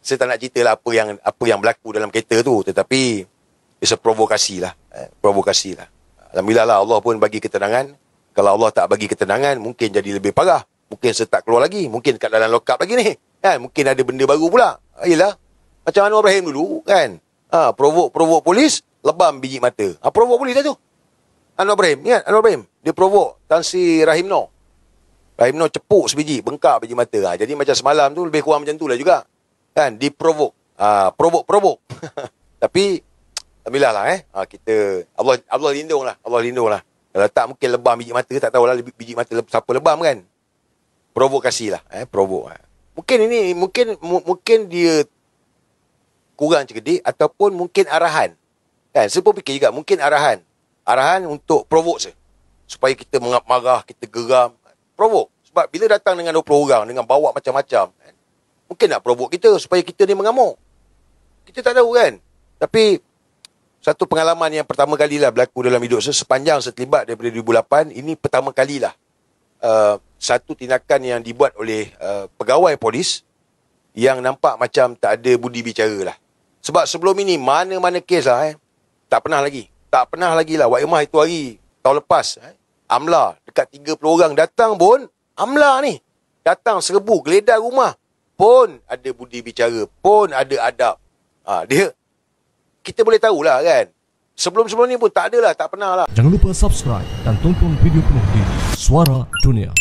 saya tak nak cerita lah apa yang berlaku dalam kereta tu, tetapi it's a provokasi lah. Provokasi lah. Alhamdulillah lah, Allah pun bagi ketenangan. Kalau Allah tak bagi ketenangan, mungkin jadi lebih parah. Mungkin saya tak keluar lagi. Mungkin kat dalam lock up lagi ni. Kan? Mungkin ada benda baru pula. Yelah. Macam Anwar Ibrahim dulu kan. Provok polis, lebam biji mata. Provok polis lah tu. Anwar Ibrahim. Ingat Anwar Ibrahim? Dia provok Tan Sri Rahim Noor. Rahim Noor cepuk sebiji, bengkak biji mata. Jadi macam semalam tu lebih kurang macam tu lah juga. Kan? Diprovok. Provok. Tapi alhamdulillah lah kita Allah lindung lah. Allah lindung lah. Kalau tak mungkin lebam biji mata, tak tahulah biji mata siapa lebam kan. Provokasi lah. Provok. Mungkin dia kurang cerdik ataupun mungkin arahan. Kan? Saya pun fikir juga mungkin arahan. Arahan untuk provok saya. Supaya kita marah, kita geram. Provok. Sebab bila datang dengan 20 orang, dengan bawa macam-macam, kan? Mungkin nak provok kita supaya kita ni mengamuk. Kita tak tahu kan. Tapi satu pengalaman yang pertama kalilah berlaku dalam hidup saya sepanjang saya terlibat daripada 2008. Ini pertama kalilah satu tindakan yang dibuat oleh pegawai polis yang nampak macam tak ada budi bicara lah. Sebab sebelum ini mana-mana kes lah tak pernah lagi lah. Wak Imah itu hari tahun lepas AMLA dekat 30 orang datang pun AMLA ni datang serbu geledah rumah pun ada budi bicara, pun ada adab. Dia kita boleh tahulah kan. Sebelum-sebelum ni pun tak adalah, tak pernah lah. Jangan lupa subscribe dan tonton video penuh di Suara Dunia.